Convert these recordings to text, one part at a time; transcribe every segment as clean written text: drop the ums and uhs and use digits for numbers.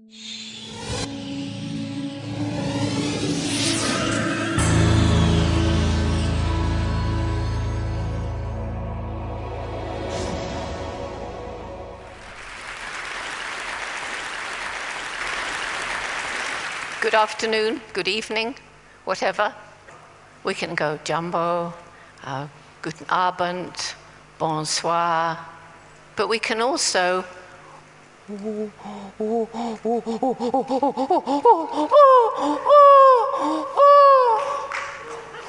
Good afternoon, good evening, whatever. We can go jumbo, guten Abend, bonsoir, but we can also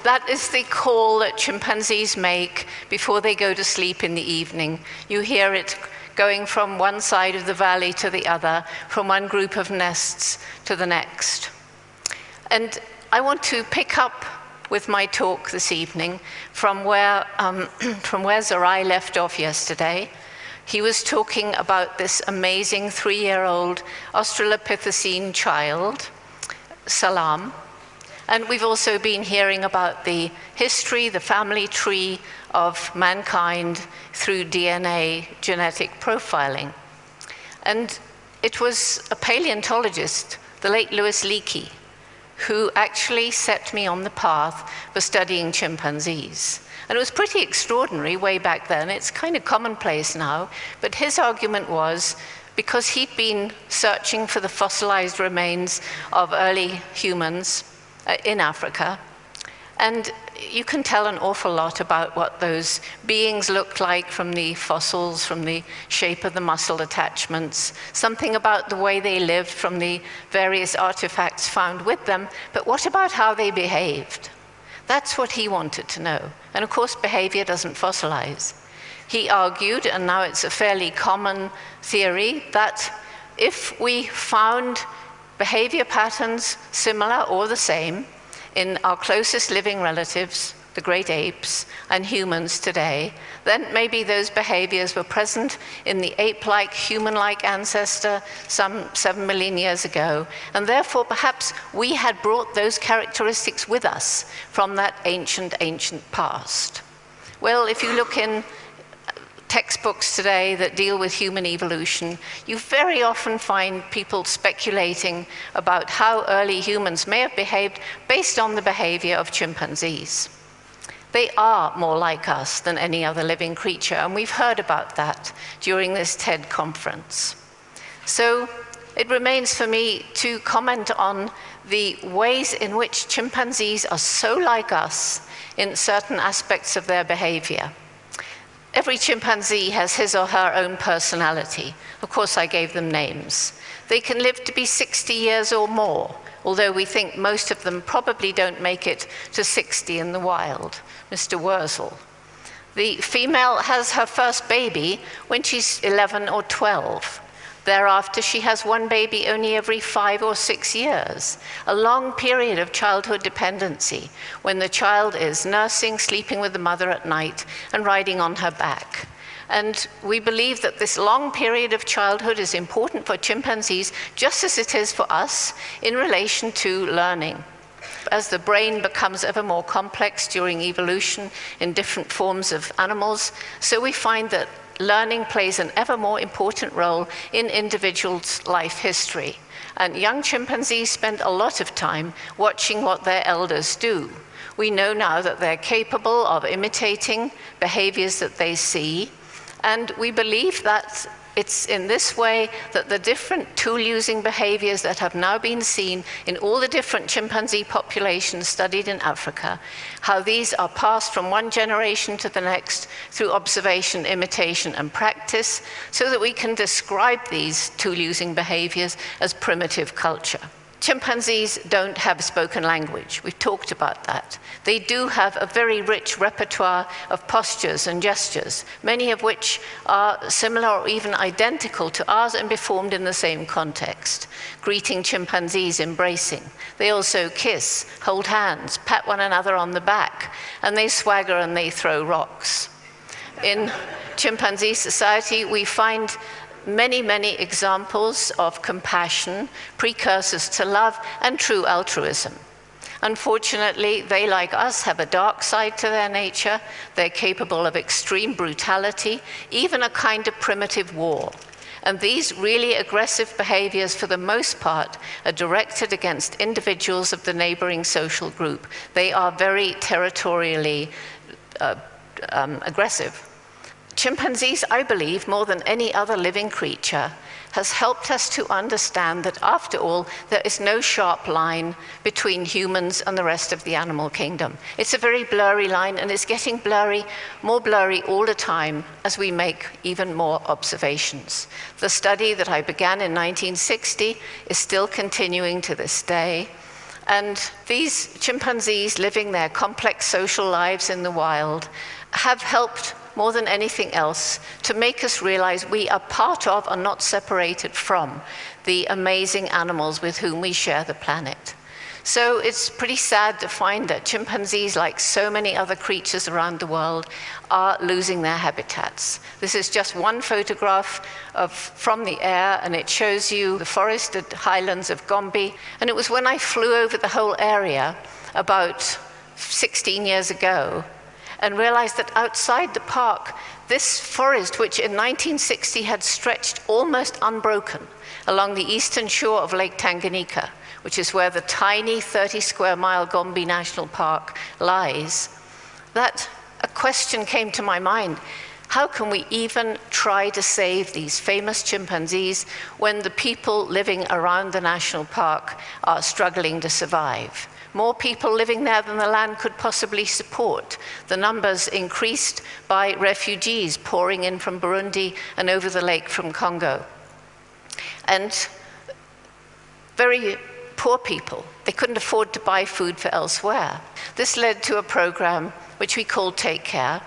that is the call that chimpanzees make before they go to sleep in the evening. You hear it going from one side of the valley to the other, from one group of nests to the next. And I want to pick up with my talk this evening from where Zerai left off yesterday. He was talking about this amazing 3-year-old Australopithecine child, Salam. And we've also been hearing about the history, the family tree of mankind through DNA genetic profiling. And it was a paleontologist, the late Louis Leakey, who actually set me on the path for studying chimpanzees. And it was pretty extraordinary way back then. It's kind of commonplace now, but his argument was because he'd been searching for the fossilized remains of early humans in Africa, and you can tell an awful lot about what those beings looked like from the fossils, from the shape of the muscle attachments, something about the way they lived from the various artifacts found with them, but what about how they behaved? That's what he wanted to know. And of course, behavior doesn't fossilize. He argued, and now it's a fairly common theory, that if we found behavior patterns similar or the same in our closest living relatives, the great apes, and humans today, then maybe those behaviors were present in the ape-like, human-like ancestor some 7 million years ago, and therefore perhaps we had brought those characteristics with us from that ancient past. Well, if you look in textbooks today that deal with human evolution, you very often find people speculating about how early humans may have behaved based on the behavior of chimpanzees. They are more like us than any other living creature, and we've heard about that during this TED conference. So it remains for me to comment on the ways in which chimpanzees are so like us in certain aspects of their behavior. Every chimpanzee has his or her own personality. Of course, I gave them names. They can live to be 60 years or more, although we think most of them probably don't make it to 60 in the wild. Mr. Wurzel. The female has her first baby when she's 11 or 12. Thereafter, she has one baby only every 5 or 6 years, a long period of childhood dependency when the child is nursing, sleeping with the mother at night, and riding on her back. And we believe that this long period of childhood is important for chimpanzees, just as it is for us in relation to learning. As the brain becomes ever more complex during evolution in different forms of animals, so we find that learning plays an ever more important role in individuals' life history. And young chimpanzees spend a lot of time watching what their elders do. We know now that they're capable of imitating behaviors that they see, and we believe that it's in this way that the different tool-using behaviors that have now been seen in all the different chimpanzee populations studied in Africa, how these are passed from one generation to the next through observation, imitation, and practice, so that we can describe these tool-using behaviors as primitive culture. Chimpanzees don't have spoken language. We've talked about that. They do have a very rich repertoire of postures and gestures, many of which are similar or even identical to ours and performed in the same context. Greeting chimpanzees, embracing. They also kiss, hold hands, pat one another on the back, and they swagger and they throw rocks. In chimpanzee society, we find many, many examples of compassion, precursors to love, and true altruism. Unfortunately, they, like us, have a dark side to their nature. They're capable of extreme brutality, even a kind of primitive war. And these really aggressive behaviors, for the most part, are directed against individuals of the neighboring social group. They are very territorially aggressive. Chimpanzees, I believe, more than any other living creature, has helped us to understand that, after all, there is no sharp line between humans and the rest of the animal kingdom. It's a very blurry line, and it's getting blurry, more blurry all the time as we make even more observations. The study that I began in 1960 is still continuing to this day. And these chimpanzees living their complex social lives in the wild have helped more than anything else to make us realize we are part of and not separated from the amazing animals with whom we share the planet. So it's pretty sad to find that chimpanzees, like so many other creatures around the world, are losing their habitats. This is just one photograph from the air, and it shows you the forested highlands of Gombe. And it was when I flew over the whole area about 16 years ago and realized that outside the park, this forest, which in 1960 had stretched almost unbroken along the eastern shore of Lake Tanganyika, which is where the tiny 30-square-mile Gombe National Park lies, that a question came to my mind: how can we even try to save these famous chimpanzees when the people living around the national park are struggling to survive? More people living there than the land could possibly support. The numbers increased by refugees pouring in from Burundi and over the lake from Congo. And very poor people, they couldn't afford to buy food for elsewhere. This led to a program which we call Take Care.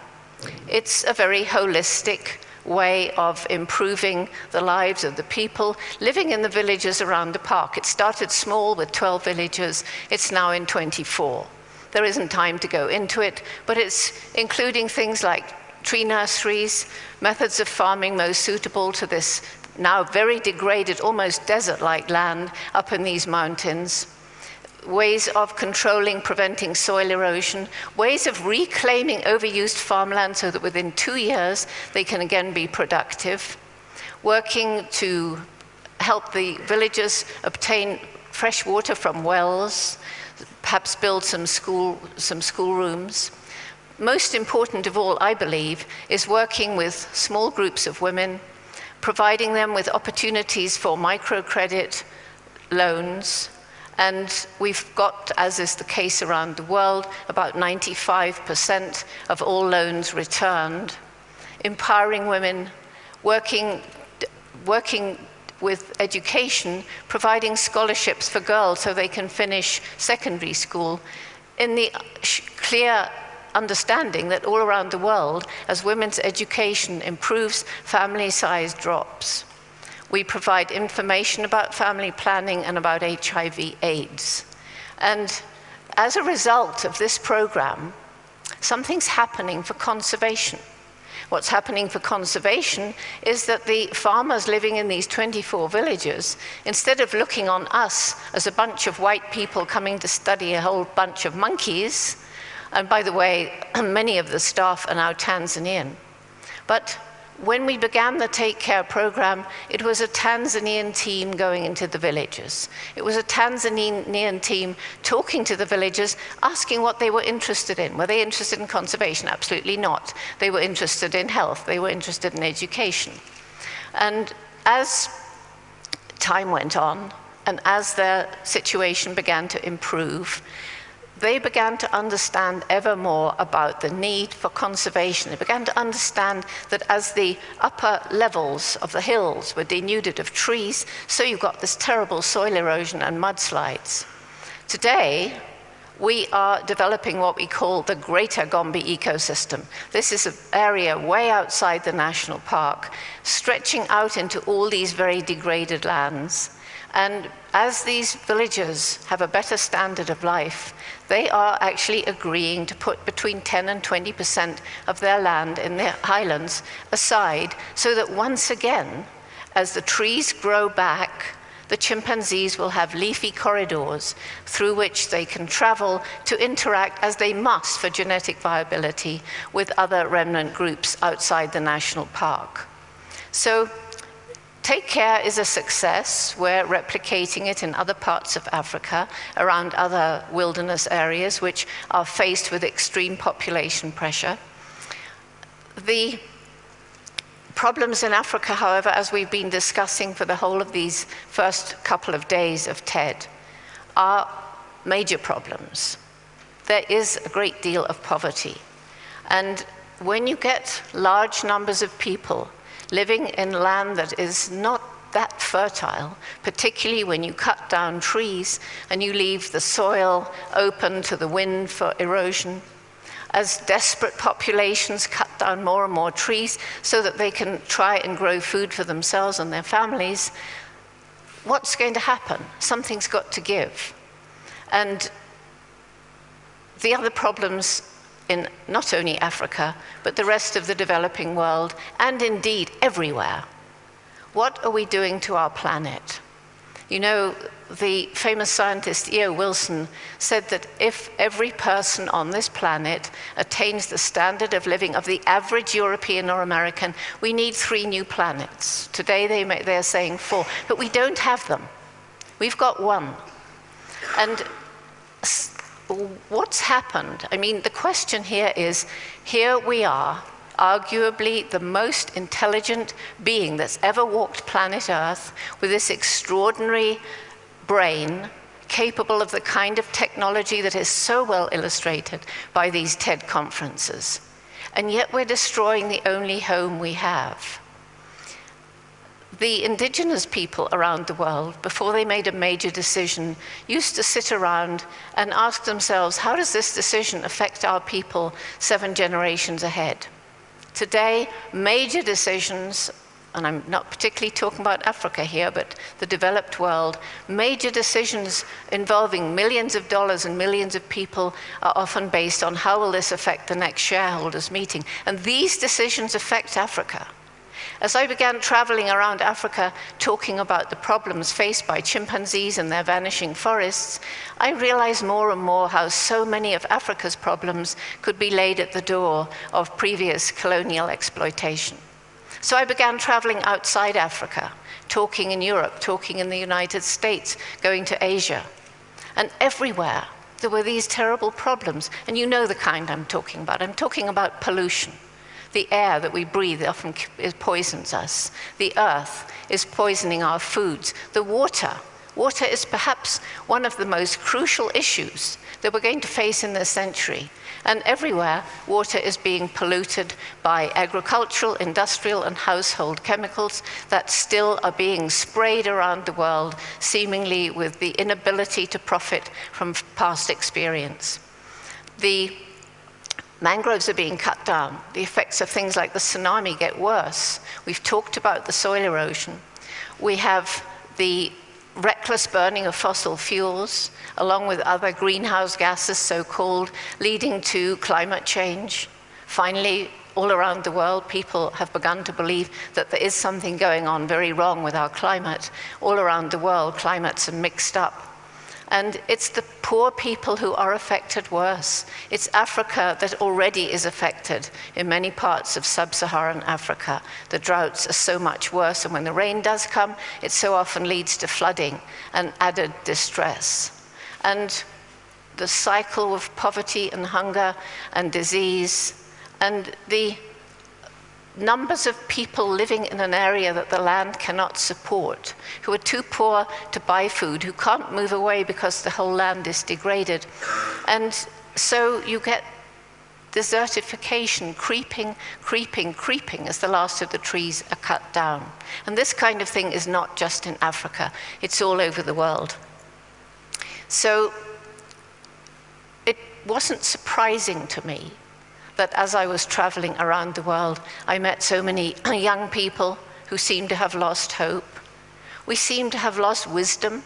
It's a very holistic way of improving the lives of the people living in the villages around the park. It started small with 12 villages. It's now in 24. There isn't time to go into it, but it's including things like tree nurseries, methods of farming most suitable to this now very degraded, almost desert-like land up in these mountains, ways of controlling, preventing soil erosion, ways of reclaiming overused farmland so that within 2 years they can again be productive, working to help the villagers obtain fresh water from wells, perhaps build some schoolrooms. Most important of all, I believe, is working with small groups of women, providing them with opportunities for microcredit loans. And we've got, as is the case around the world, about 95% of all loans returned. Empowering women, working with education, providing scholarships for girls so they can finish secondary school, in the clear understanding that all around the world, as women's education improves, family size drops. We provide information about family planning and about HIV/AIDS. And as a result of this program, something's happening for conservation. What's happening for conservation is that the farmers living in these 24 villages, instead of looking on us as a bunch of white people coming to study a whole bunch of monkeys, and by the way, many of the staff are now Tanzanian, but when we began the Take Care program, it was a Tanzanian team going into the villages. It was a Tanzanian team talking to the villagers, asking what they were interested in. Were they interested in conservation? Absolutely not. They were interested in health. They were interested in education. And as time went on, and as their situation began to improve, they began to understand ever more about the need for conservation. They began to understand that as the upper levels of the hills were denuded of trees, so you got this terrible soil erosion and mudslides. Today, we are developing what we call the Greater Gombe ecosystem. This is an area way outside the national park, stretching out into all these very degraded lands. And as these villagers have a better standard of life, they are actually agreeing to put between 10 and 20% of their land in the highlands aside, so that once again, as the trees grow back, the chimpanzees will have leafy corridors through which they can travel to interact, as they must for genetic viability, with other remnant groups outside the national park. So Take Care is a success. We're replicating it in other parts of Africa, around other wilderness areas which are faced with extreme population pressure. The problems in Africa, however, as we've been discussing for the whole of these first couple of days of TED, are major problems. There is a great deal of poverty. And when you get large numbers of people living in land that is not that fertile, particularly when you cut down trees and you leave the soil open to the wind for erosion, as desperate populations cut down more and more trees so that they can try and grow food for themselves and their families, what's going to happen? Something's got to give. And the other problems in not only Africa, but the rest of the developing world, and indeed everywhere. What are we doing to our planet? You know, the famous scientist E.O. Wilson said that if every person on this planet attains the standard of living of the average European or American, we need 3 new planets. Today they're saying 4, but we don't have them. We've got 1. And what's happened? I mean, the question here is, here we are, arguably the most intelligent being that's ever walked planet Earth, with this extraordinary brain, capable of the kind of technology that is so well illustrated by these TED conferences. And yet we're destroying the only home we have. The indigenous people around the world, before they made a major decision, used to sit around and ask themselves, how does this decision affect our people 7 generations ahead? Today, major decisions, and I'm not particularly talking about Africa here, but the developed world, major decisions involving millions of dollars and millions of people are often based on how will this affect the next shareholders meeting. And these decisions affect Africa. As I began traveling around Africa talking about the problems faced by chimpanzees and their vanishing forests, I realized more and more how so many of Africa's problems could be laid at the door of previous colonial exploitation. So I began traveling outside Africa, talking in Europe, talking in the United States, going to Asia. And everywhere there were these terrible problems. And you know the kind I'm talking about. I'm talking about pollution. The air that we breathe often poisons us. The earth is poisoning our foods. The water. Water is perhaps one of the most crucial issues that we're going to face in this century. And everywhere, water is being polluted by agricultural, industrial, and household chemicals that still are being sprayed around the world, seemingly with the inability to profit from past experience. The mangroves are being cut down. The effects of things like the tsunami get worse. We've talked about the soil erosion. We have the reckless burning of fossil fuels, along with other greenhouse gases, so-called, leading to climate change. Finally, all around the world, people have begun to believe that there is something going on very wrong with our climate. All around the world, climates are mixed up. And it's the poor people who are affected worse. It's Africa that already is affected in many parts of sub-Saharan Africa. The droughts are so much worse, and when the rain does come, it so often leads to flooding and added distress. And the cycle of poverty and hunger and disease, and the numbers of people living in an area that the land cannot support, who are too poor to buy food, who can't move away because the whole land is degraded. And so you get desertification creeping as the last of the trees are cut down. And this kind of thing is not just in Africa, it's all over the world. So it wasn't surprising to me that as I was traveling around the world, I met so many young people who seemed to have lost hope. We seem to have lost wisdom,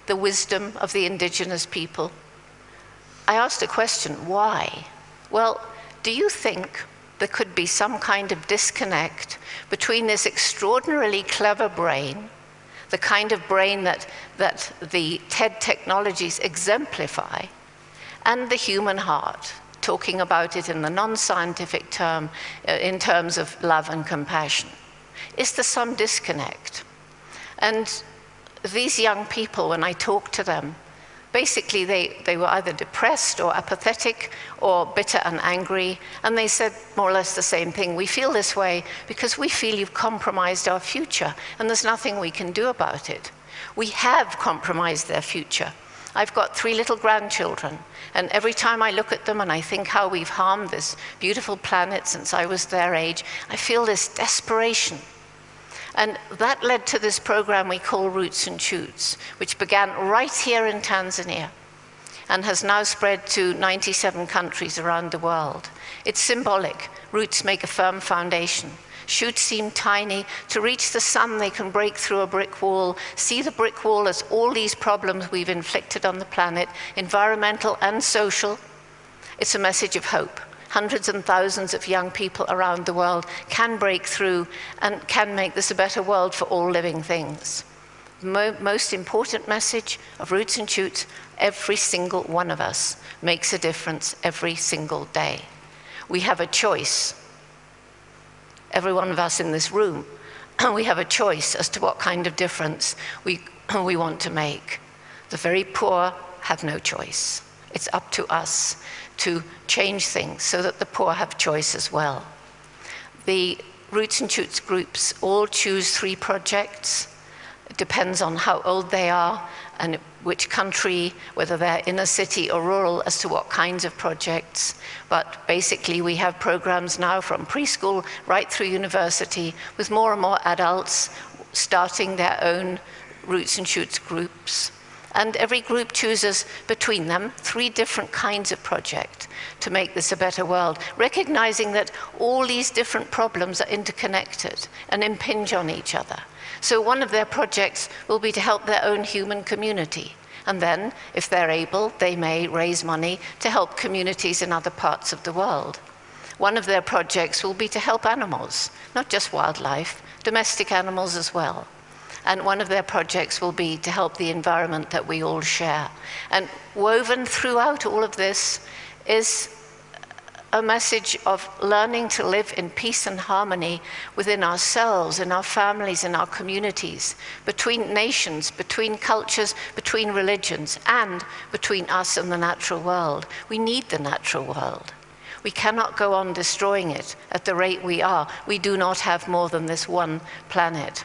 the wisdom of the indigenous people. I asked a question, why? Well, do you think there could be some kind of disconnect between this extraordinarily clever brain, the kind of brain that the TED technologies exemplify, and the human heart? Talking about it in the non-scientific term, in terms of love and compassion. Is there some disconnect? And these young people, when I talked to them, basically they were either depressed or apathetic or bitter and angry, and they said more or less the same thing. We feel this way because we feel you've compromised our future, and there's nothing we can do about it. We have compromised their future. I've got 3 little grandchildren, and every time I look at them and I think how we've harmed this beautiful planet since I was their age, I feel this desperation. And that led to this program we call Roots and Shoots, which began right here in Tanzania and has now spread to 97 countries around the world. It's symbolic. Roots make a firm foundation. Shoots seem tiny. To reach the sun, they can break through a brick wall. See the brick wall as all these problems we've inflicted on the planet, environmental and social. It's a message of hope. Hundreds and thousands of young people around the world can break through and can make this a better world for all living things. Most important message of Roots and Shoots, every single one of us makes a difference every single day. We have a choice. Every one of us in this room, we have a choice as to what kind of difference we want to make. The very poor have no choice. It's up to us to change things so that the poor have choice as well. The Roots and Shoots groups all choose 3 projects. It depends on how old they are and which country, whether they're inner city or rural, as to what kinds of projects. But basically we have programs now from preschool right through university with more and more adults starting their own Roots and Shoots groups. And every group chooses between them 3 different kinds of project to make this a better world, recognizing that all these different problems are interconnected and impinge on each other. So one of their projects will be to help their own human community. And then, if they're able, they may raise money to help communities in other parts of the world. One of their projects will be to help animals, not just wildlife, domestic animals as well. And one of their projects will be to help the environment that we all share. And woven throughout all of this is a message of learning to live in peace and harmony within ourselves, in our families, in our communities, between nations, between cultures, between religions, and between us and the natural world. We need the natural world. We cannot go on destroying it at the rate we are. We do not have more than this one planet.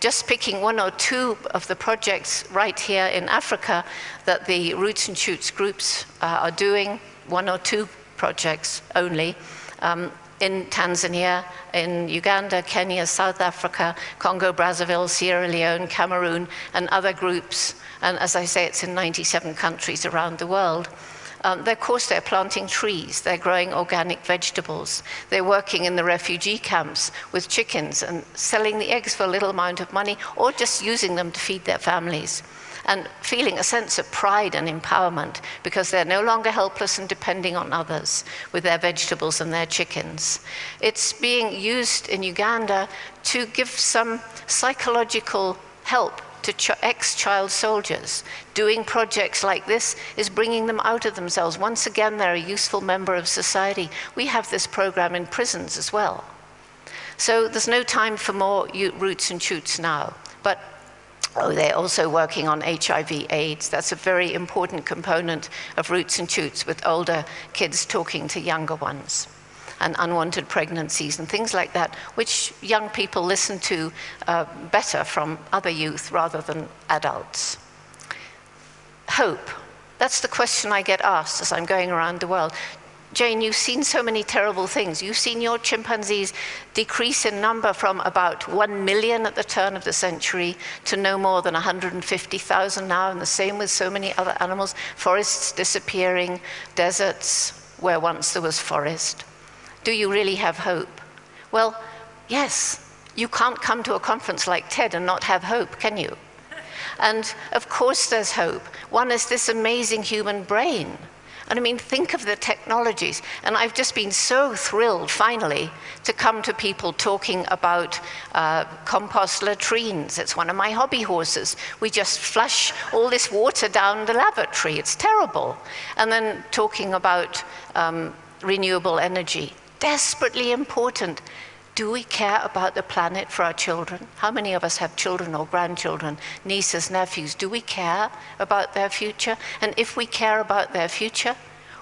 Just picking 1 or 2 of the projects right here in Africa that the Roots and Shoots groups are doing, 1 or 2 projects only, in Tanzania, in Uganda, Kenya, South Africa, Congo, Brazzaville, Sierra Leone, Cameroon, and other groups. And as I say, it's in 97 countries around the world. Of course, they're planting trees, they're growing organic vegetables, they're working in the refugee camps with chickens and selling the eggs for a little amount of money, or just using them to feed their families, and feeling a sense of pride and empowerment because they're no longer helpless and depending on others with their vegetables and their chickens. It's being used in Uganda to give some psychological help to ex-child soldiers. Doing projects like this is bringing them out of themselves. Once again, they're a useful member of society. We have this program in prisons as well. So there's no time for more Roots and Shoots now. But they're also working on HIV/AIDS. That's a very important component of Roots and Shoots, with older kids talking to younger ones, and unwanted pregnancies and things like that, which young people listen to better from other youth rather than adults. Hope. That's the question I get asked as I'm going around the world. Jane, you've seen so many terrible things. You've seen your chimpanzees decrease in number from about 1 million at the turn of the century to no more than 150,000 now, and the same with so many other animals. Forests disappearing, deserts where once there was forest. Do you really have hope? Well, yes. You can't come to a conference like TED and not have hope, can you? And of course there's hope. One is this amazing human brain. And I mean, think of the technologies. And I've just been so thrilled, finally, to come to people talking about compost latrines. It's one of my hobby horses. We just flush all this water down the lavatory. It's terrible. And then talking about renewable energy. Desperately important. Do we care about the planet for our children? How many of us have children or grandchildren, nieces, nephews? Do we care about their future? And if we care about their future,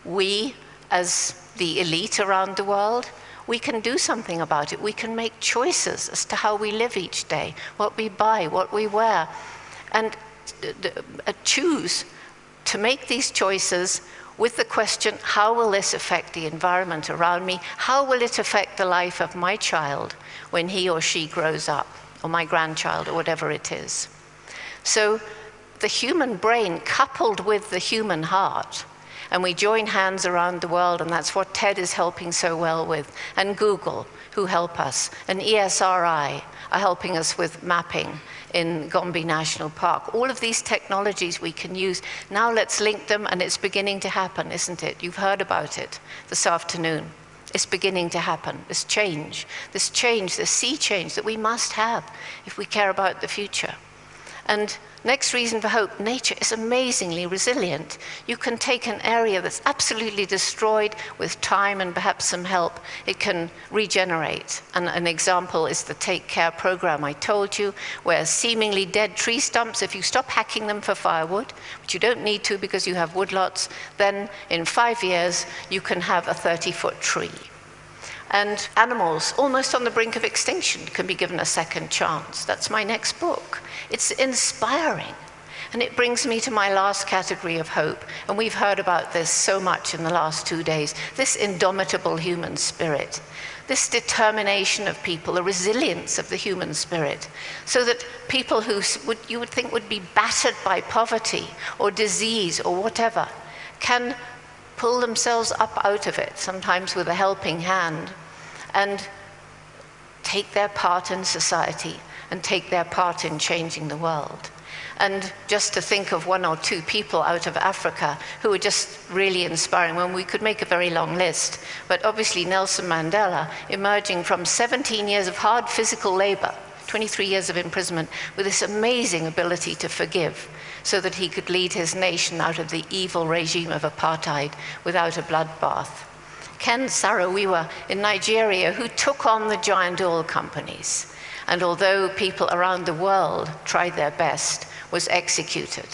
we, as the elite around the world, we can do something about it. We can make choices as to how we live each day, what we buy, what we wear, and choose to make these choices with the question, how will this affect the environment around me? How will it affect the life of my child when he or she grows up, or my grandchild, or whatever it is? So the human brain coupled with the human heart, and we join hands around the world, and that's what TED is helping so well with, and Google, who help us, and ESRI are helping us with mapping in Gombe National Park. All of these technologies we can use. Now let's link them, and it's beginning to happen, isn't it? You've heard about it this afternoon. It's beginning to happen, this change, this sea change that we must have if we care about the future. And next reason for hope, nature is amazingly resilient. You can take an area that's absolutely destroyed with time and perhaps some help, it can regenerate. And an example is the Take Care program I told you, where seemingly dead tree stumps, if you stop hacking them for firewood, which you don't need to because you have woodlots, then in 5 years you can have a 30-foot tree. And animals, almost on the brink of extinction, can be given a second chance. That's my next book. It's inspiring. And it brings me to my last category of hope. And we've heard about this so much in the last 2 days. This indomitable human spirit, this determination of people, the resilience of the human spirit, so that people who you would think would be battered by poverty or disease or whatever, can pull themselves up out of it, sometimes with a helping hand, and take their part in society and take their part in changing the world. And just to think of 1 or 2 people out of Africa who are just really inspiring, when we could make a very long list, but obviously Nelson Mandela, emerging from 17 years of hard physical labor, 23 years of imprisonment, with this amazing ability to forgive, so that he could lead his nation out of the evil regime of apartheid without a bloodbath. Ken Saro-Wiwa in Nigeria, who took on the giant oil companies, and although people around the world tried their best, was executed.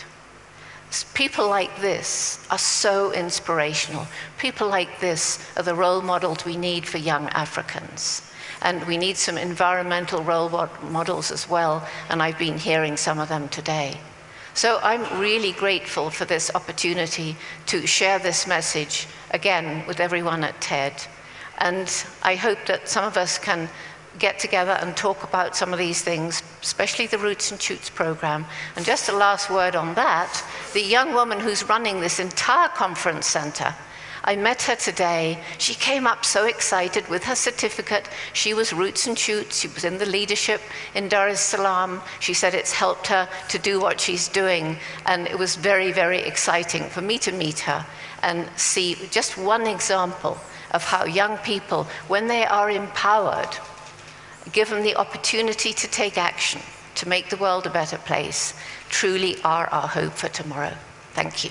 People like this are so inspirational. People like this are the role models we need for young Africans. And we need some environmental role models as well, and I've been hearing some of them today. So I'm really grateful for this opportunity to share this message again with everyone at TED. And I hope that some of us can get together and talk about some of these things, especially the Roots and Shoots program. And just a last word on that, the young woman who's running this entire conference center, I met her today. She came up so excited with her certificate. She was Roots and Shoots. She was in the leadership in Dar es Salaam. She said it's helped her to do what she's doing. And it was very, very exciting for me to meet her and see just one example of how young people, when they are empowered, given the opportunity to take action, to make the world a better place, truly are our hope for tomorrow. Thank you.